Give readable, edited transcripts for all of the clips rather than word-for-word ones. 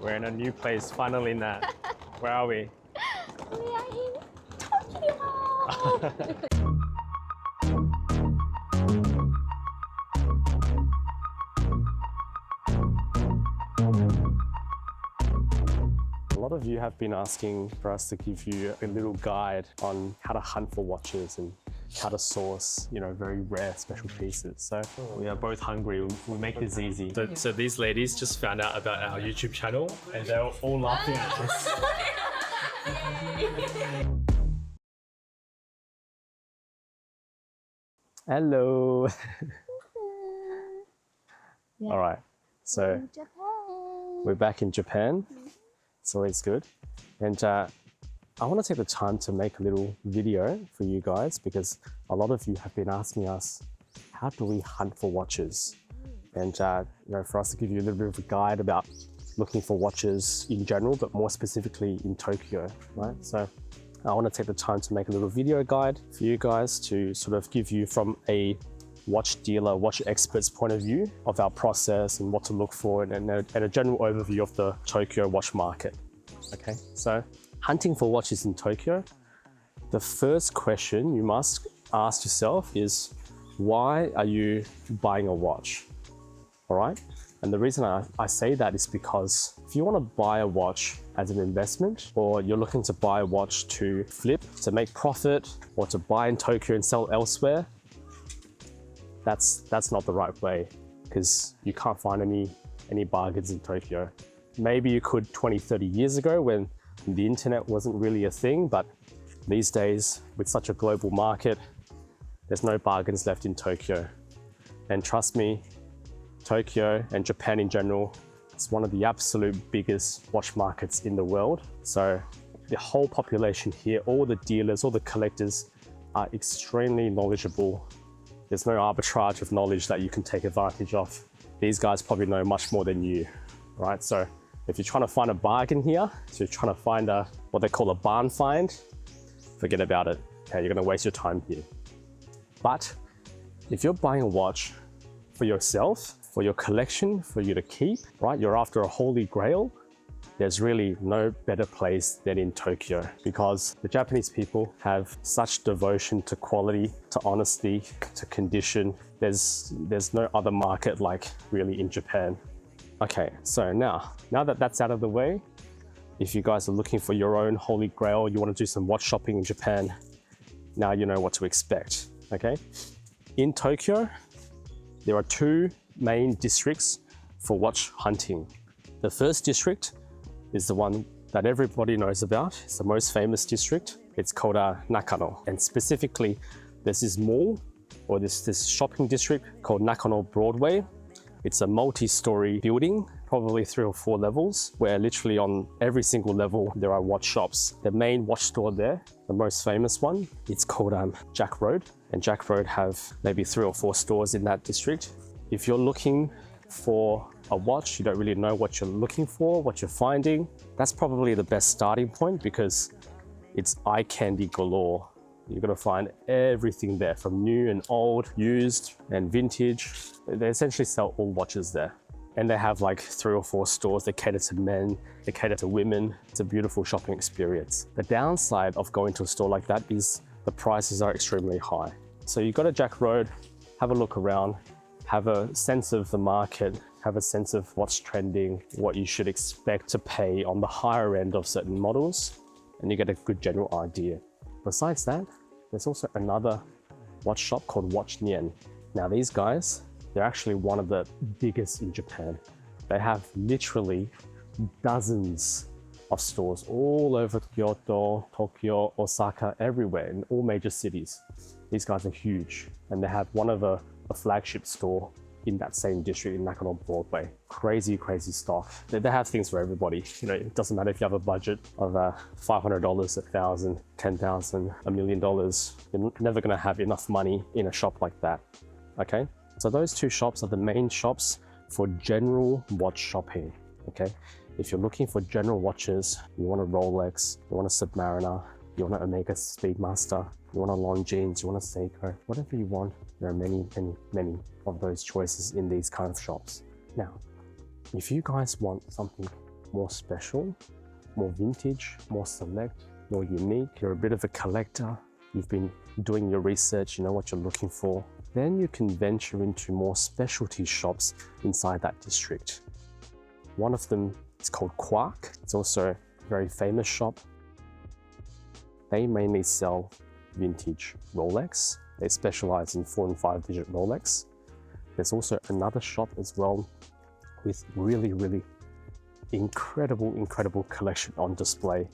We're in a new place, finally, Nat. Where are we? We are in Tokyo! A lot of you have been asking for us to give you a little guide on how to hunt for watches and how to source, very rare special pieces. So we are both hungry. We'll make this easy. So these ladies just found out about our YouTube channel and they're all laughing at us. Hello. Yeah. All right. So Japan. we're back in Japan. It's always good. And I want to take the time to make a little video for you guys because a lot of you have been asking us, how do we hunt for watches? And for us to give you a little bit of a guide about looking for watches in general, but more specifically in Tokyo, right? So I want to take the time to make a little video guide for you guys to sort of give you from a watch dealer, watch expert's point of view of our process and what to look for and a general overview of the Tokyo watch market. Okay, so hunting for watches in Tokyo, the first question you must ask yourself is, why are you buying a watch? All right, and the reason I say that is because if you want to buy a watch as an investment, or you're looking to buy a watch to flip, to make profit, or to buy in Tokyo and sell elsewhere, that's not the right way, because you can't find any bargains in Tokyo. Maybe you could 20, 30 years ago when the internet wasn't really a thing, but these days with such a global market, there's no bargains left in Tokyo. And trust me, Tokyo and Japan in general, it's one of the absolute biggest watch markets in the world. So the whole population here, all the dealers, all the collectors are extremely knowledgeable. There's no arbitrage of knowledge that you can take advantage of. These guys probably know much more than you, right? So if you're trying to find a bargain here, so you're trying to find what they call a barn find, forget about it. Okay, you're gonna waste your time here. But if you're buying a watch for yourself, for your collection, for you to keep, right? You're after a holy grail, there's really no better place than in Tokyo, because the Japanese people have such devotion to quality, to honesty, to condition. There's no other market like really in Japan. Okay, so now that that's out of the way, if you guys are looking for your own holy grail, you want to do some watch shopping in Japan, now you know what to expect, okay? In Tokyo, there are two main districts for watch hunting. The first district is the one that everybody knows about. It's the most famous district. It's called Nakano. And specifically, there's this mall or this shopping district called Nakano Broadway. It's a multi-story building, probably 3 or 4 levels, where literally on every single level, there are watch shops. The main watch store there, the most famous one, it's called Jack Road. And Jack Road have maybe 3 or 4 stores in that district. If you're looking for a watch, you don't really know what you're looking for, what you're finding, that's probably the best starting point because it's eye candy galore. You're gonna find everything there, from new and old, used and vintage. They essentially sell all watches there. And they have like 3 or 4 stores. They cater to men, they cater to women. It's a beautiful shopping experience. The downside of going to a store like that is the prices are extremely high. So you go to Jack Road, have a look around, have a sense of the market, have a sense of what's trending, what you should expect to pay on the higher end of certain models, and you get a good general idea. Besides that, there's also another watch shop called Watch Nien. Now these guys, they're actually one of the biggest in Japan. They have literally dozens of stores all over Kyoto, Tokyo, Osaka, everywhere, in all major cities. These guys are huge, and they have one of a flagship store in that same district in Nakano Broadway. Crazy, crazy stock. They have things for everybody. It doesn't matter if you have a budget of $500, $1,000, $10,000, $1 million. You're never gonna have enough money in a shop like that, okay? So those 2 shops are the main shops for general watch shopping, okay? If you're looking for general watches, you want a Rolex, you want a Submariner, you want an Omega Speedmaster, you want a Longines, you want a Seiko, whatever you want, there are many, many, many of those choices in these kind of shops. Now, if you guys want something more special, more vintage, more select, more unique. You're a bit of a collector. You've been doing your research, you know what you're looking for. Then you can venture into more specialty shops inside that district. One of them is called Quark. It's also a very famous shop. They mainly sell vintage Rolex. They specialize in 4 and 5 digit Rolex. There's also another shop as well with really incredible collection on display.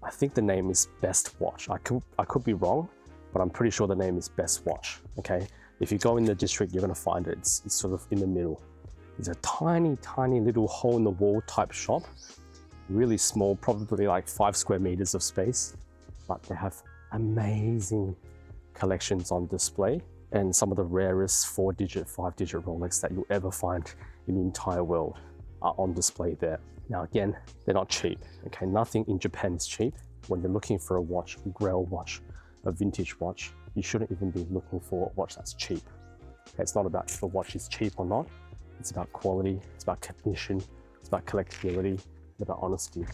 I think the name is Best Watch. I could be wrong, but I'm pretty sure the name is Best Watch, okay? If you go in the district, you're gonna find it. It's sort of in the middle. It's a tiny little hole in the wall type shop. Really small, probably like 5 square meters of space, but they have amazing collections on display and some of the rarest 4-digit, 5-digit Rolex that you'll ever find in the entire world are on display there. Now again, they're not cheap, okay? Nothing in Japan is cheap. When you're looking for a watch, a grail watch, a vintage watch, you shouldn't even be looking for a watch that's cheap. Okay, it's not about if a watch is cheap or not. It's about quality, it's about condition, it's about collectability, it's about honesty.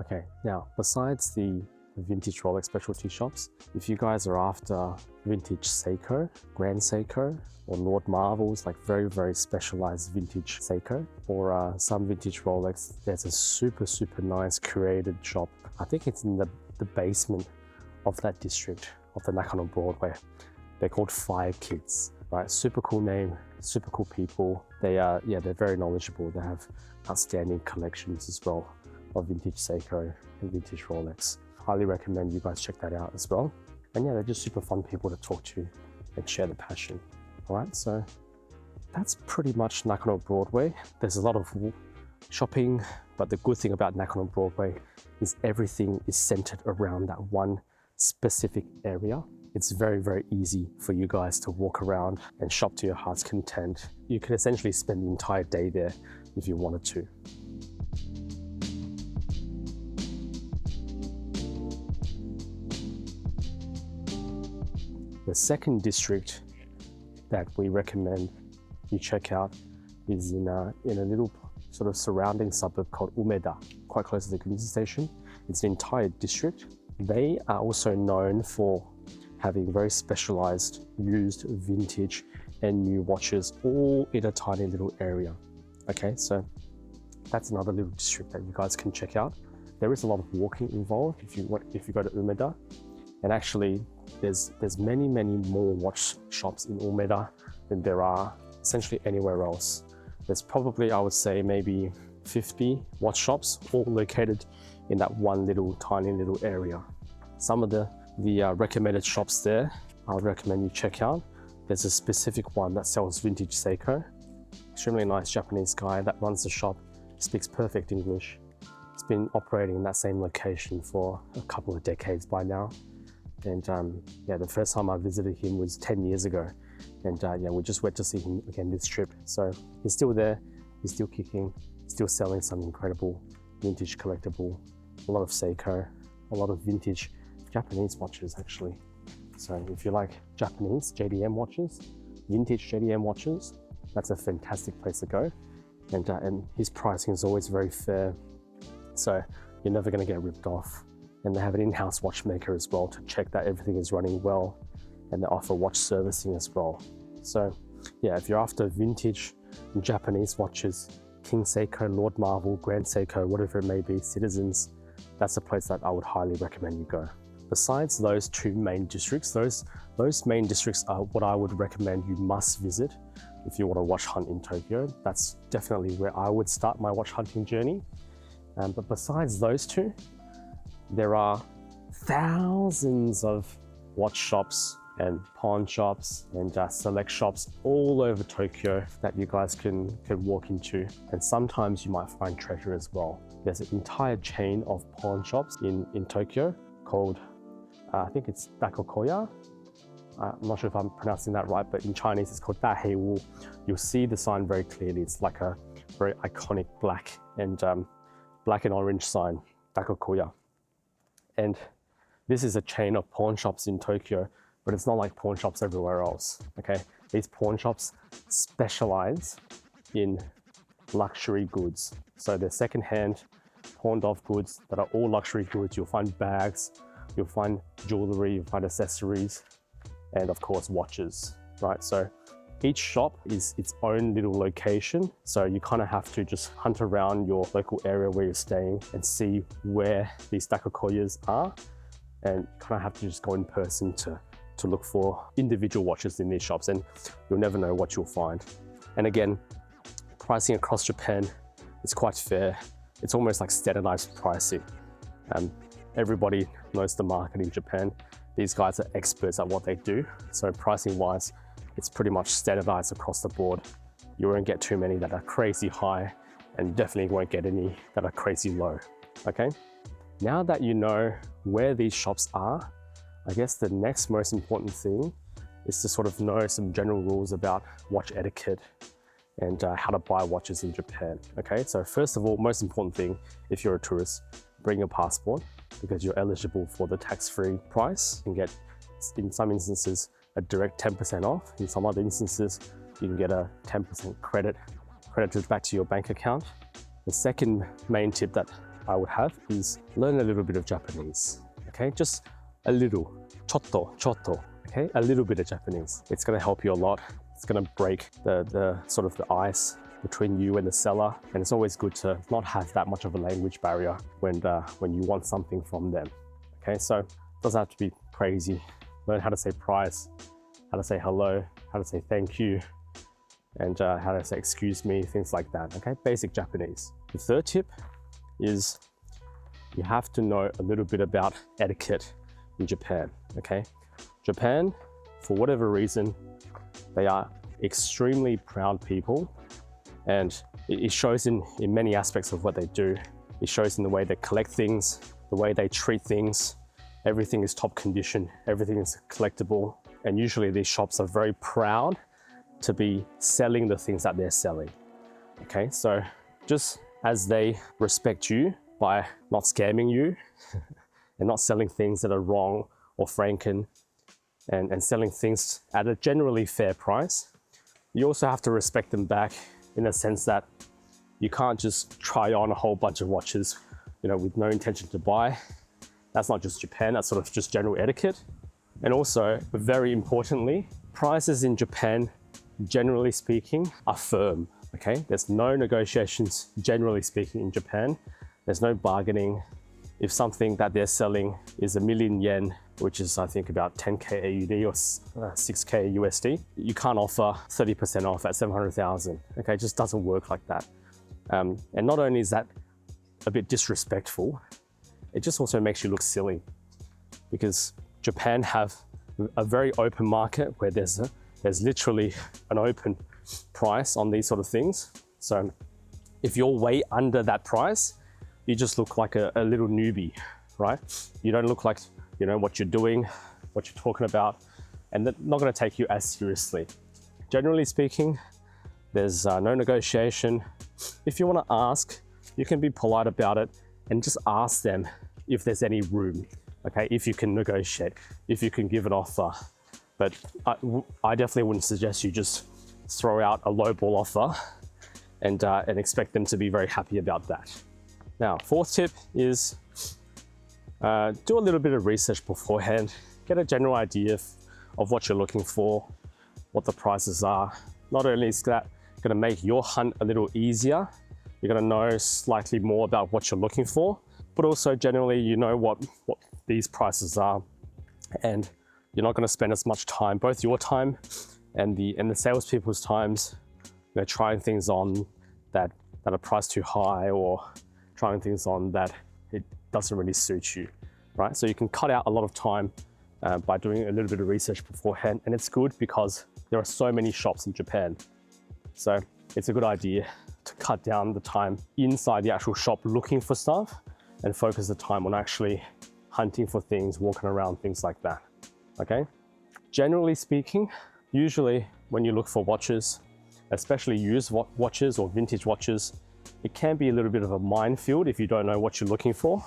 Okay, now besides the vintage Rolex specialty shops, if you guys are after vintage Seiko, Grand Seiko, or Lord Marvels, like very specialized vintage Seiko, or some vintage Rolex, there's a super nice curated shop. I think it's in the basement of that district of the Nakano Broadway. They're called 5 Kids, right? Super cool name, super cool people. They are, yeah, they're very knowledgeable. They have outstanding collections as well of vintage Seiko and vintage Rolex. Highly recommend you guys check that out as well. And yeah, they're just super fun people to talk to and share the passion. All right, so that's pretty much Nakano Broadway. There's a lot of shopping, but the good thing about Nakano Broadway is everything is centered around that one specific area. It's very easy for you guys to walk around and shop to your heart's content. You can essentially spend the entire day there if you wanted to. The second district that we recommend you check out is in a little sort of surrounding suburb called Umeda, quite close to the Ginza station. It's an entire district. They are also known for having very specialized used vintage and new watches all in a tiny little area. Okay, so that's another little district that you guys can check out. There is a lot of walking involved if you go to Umeda, and actually there's many more watch shops in Umeda than there are essentially anywhere else. There's probably, I would say, maybe 50 watch shops all located in that one tiny little area. Some of the recommended shops there, I would recommend you check out. There's a specific one that sells vintage Seiko. Extremely nice Japanese guy that runs the shop, speaks perfect English. It's been operating in that same location for a couple of decades by now. And yeah, the first time I visited him was 10 years ago. And yeah, we just went to see him again this trip. So he's still there, he's still kicking, still selling some incredible vintage collectible, a lot of Seiko, a lot of vintage Japanese watches actually. So if you like Japanese JDM watches, vintage JDM watches, that's a fantastic place to go. And his pricing is always very fair. So you're never gonna get ripped off. And they have an in-house watchmaker as well to check that everything is running well, and they offer watch servicing as well. So yeah, if you're after vintage Japanese watches, King Seiko, Lord Marvel, Grand Seiko, whatever it may be, Citizens, that's a place that I would highly recommend you go. Besides those 2 main districts, those main districts are what I would recommend you must visit if you want to watch hunt in Tokyo. That's definitely where I would start my watch hunting journey. But besides those 2, there are thousands of watch shops and pawn shops and select shops all over Tokyo that you guys can walk into. And sometimes you might find treasure as well. There's an entire chain of pawn shops in Tokyo called, I think it's Dakokoya. I'm not sure if I'm pronouncing that right, but in Chinese it's called Daheiwu. You'll see the sign very clearly. It's like a very iconic black and black and orange sign, Dakokoya. And this is a chain of pawn shops in Tokyo, but it's not like pawn shops everywhere else, okay? These pawn shops specialize in luxury goods. So they're secondhand, pawned off goods that are all luxury goods. You'll find bags, you'll find jewelry, you'll find accessories, and of course watches, right? So each shop is its own little location. So you kind of have to just hunt around your local area where you're staying and see where these Dakokoyas are. And kind of have to just go in person to look for individual watches in these shops, and you'll never know what you'll find. And again, pricing across Japan is quite fair. It's almost like standardized pricing. Everybody knows the market in Japan. These guys are experts at what they do. So pricing wise, it's pretty much standardized across the board. You won't get too many that are crazy high, and definitely won't get any that are crazy low, okay? Now that you know where these shops are, I guess the next most important thing is to sort of know some general rules about watch etiquette and how to buy watches in Japan, okay? So first of all, most important thing, if you're a tourist, bring your passport because you're eligible for the tax-free price. You can get, in some instances, a direct 10% off. In some other instances, you can get a 10% credited back to your bank account. The second main tip that I would have is learn a little bit of Japanese, okay? Just a little, chotto, okay? A little bit of Japanese. It's gonna help you a lot. It's gonna break the sort of the ice between you and the seller. And it's always good to not have that much of a language barrier when you want something from them, okay? So it doesn't have to be crazy. Learn how to say price, how to say hello, how to say thank you, and how to say excuse me, things like that, okay? Basic Japanese. The third tip is you have to know a little bit about etiquette in Japan, okay? Japan, for whatever reason, they are extremely proud people, and it shows in many aspects of what they do. It shows in the way they collect things, the way they treat things. Everything is top condition, everything is collectible, and usually these shops are very proud to be selling the things that they're selling, okay? So just as they respect you by not scamming you and not selling things that are wrong or franken, and selling things at a generally fair price, you also have to respect them back in the sense that you can't just try on a whole bunch of watches, you know, with no intention to buy. That's not just Japan, that's sort of just general etiquette. And also, very importantly, prices in Japan, generally speaking, are firm, okay? There's no negotiations, generally speaking, in Japan. There's no bargaining. If something that they're selling is 1,000,000 yen, which is I think about 10K AUD or 6K USD, you can't offer 30% off at 700,000, okay? It just doesn't work like that. And not only is that a bit disrespectful, it just also makes you look silly, because Japan have a very open market where there's literally an open price on these sort of things. So if you're way under that price, you just look like a little newbie, right? You don't look like you know what you're doing, what you're talking about, and they're not going to take you as seriously. Generally speaking, there's no negotiation. If you want to ask, you can be polite about it and just ask them if there's any room, okay? If you can negotiate, if you can give an offer. But I definitely wouldn't suggest you just throw out a lowball offer and expect them to be very happy about that. Now, fourth tip is do a little bit of research beforehand. Get a general idea of what you're looking for, what the prices are. Not only is that going to make your hunt a little easier, you're going to know slightly more about what you're looking for, but also generally you know what these prices are, and you're not going to spend as much time, both your time and the salespeople's times, you know, trying things on that are priced too high, or trying things on that it doesn't really suit you, right? So you can cut out a lot of time by doing a little bit of research beforehand, and it's good because there are so many shops in Japan. So it's a good idea to cut down the time inside the actual shop looking for stuff and focus the time on actually hunting for things, walking around, things like that, okay? Generally speaking, usually when you look for watches, especially used watches or vintage watches, it can be a little bit of a minefield if you don't know what you're looking for.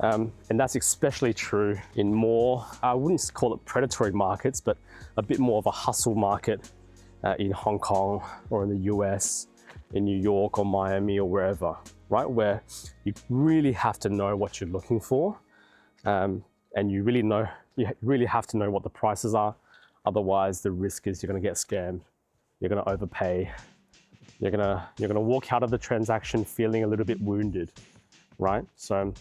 And that's especially true in more, I wouldn't call it predatory markets, but a bit more of a hustle market in Hong Kong or in the US, in New York or Miami or wherever, right? Where you really have to know what you're looking for. And you really have to know what the prices are. Otherwise, the risk is you're gonna get scammed. You're gonna overpay. You're gonna walk out of the transaction feeling a little bit wounded, right? So,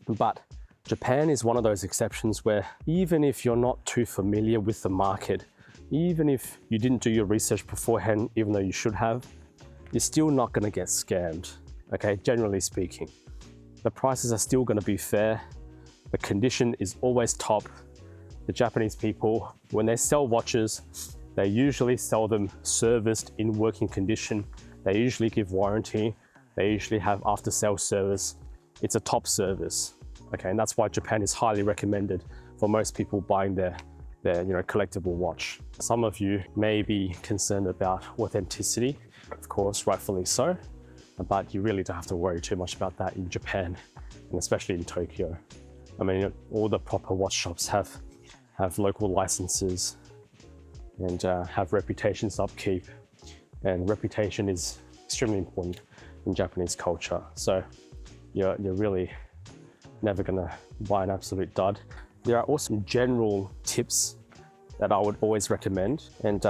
but Japan is one of those exceptions where even if you're not too familiar with the market, even if you didn't do your research beforehand, even though you should have, you're still not gonna get scammed, okay? Generally speaking. The prices are still gonna be fair. The condition is always top. The Japanese people, when they sell watches, they usually sell them serviced in working condition. They usually give warranty. They usually have after-sale service. It's a top service, okay? And that's why Japan is highly recommended for most people buying their collectible watch. Some of you may be concerned about authenticity, of course, rightfully so, but you really don't have to worry too much about that in Japan, and especially in Tokyo. I mean, all the proper watch shops have local licenses and have reputations upkeep, and reputation is extremely important in Japanese culture. So you're really never gonna buy an absolute dud. There are also general tips that I would always recommend, and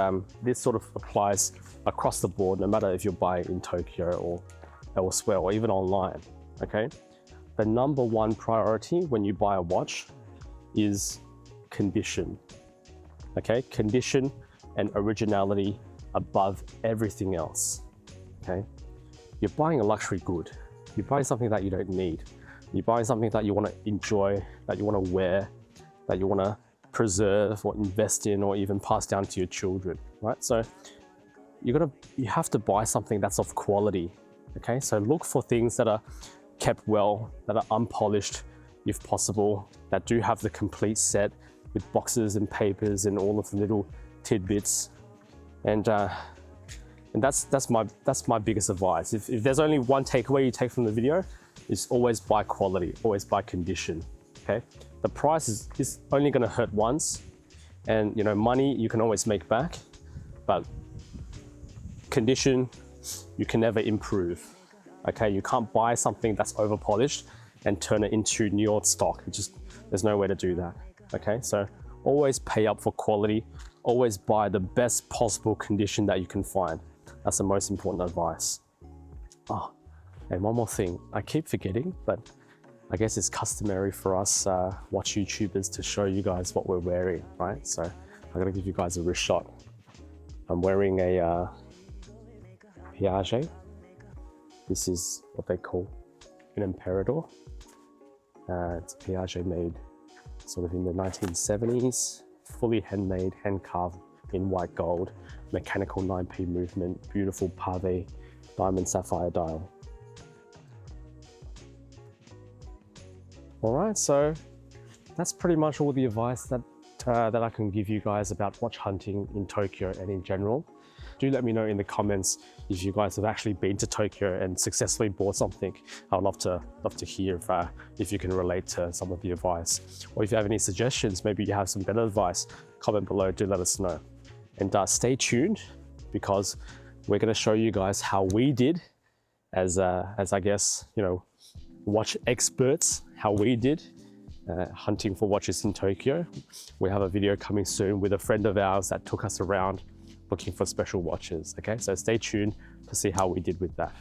this sort of applies across the board, no matter if you're buying in Tokyo or elsewhere or even online, okay? The number one priority when you buy a watch is condition, okay? Condition and originality above everything else, okay? You're buying a luxury good. You're buying something that you don't need. You're buying something that you want to enjoy, that you want to wear, that you want to preserve or invest in or even pass down to your children, right? So you have to buy something that's of quality, okay? So look for things that are kept well, that are unpolished if possible, that do have the complete set with boxes and papers and all of the little tidbits. And that's my biggest advice. If there's only one takeaway you take from the video, is always buy quality, always buy condition, okay? The price is only gonna hurt once, and money you can always make back, but condition, you can never improve, okay? You can't buy something that's over polished and turn it into New York stock. There's no way to do that, okay? So always pay up for quality, always buy the best possible condition that you can find. That's the most important advice. Oh, and one more thing, I keep forgetting, but I guess it's customary for us watch YouTubers to show you guys what we're wearing, right? So I'm gonna give you guys a wrist shot. I'm wearing a Piaget. This is what they call an Emperador. It's a Piaget made sort of in the 1970s, fully handmade, hand carved in white gold, mechanical 9p movement, beautiful pave diamond sapphire dial. All right, so that's pretty much all the advice that I can give you guys about watch hunting in Tokyo and in general. Do let me know in the comments if you guys have actually been to Tokyo and successfully bought something. I'd love to hear if you can relate to some of the advice. Or if you have any suggestions, maybe you have some better advice, comment below, do let us know. And stay tuned, because we're gonna show you guys how we did as I guess, watch experts, how we did hunting for watches in Tokyo. We have a video coming soon with a friend of ours that took us around looking for special watches, okay? So stay tuned to see how we did with that.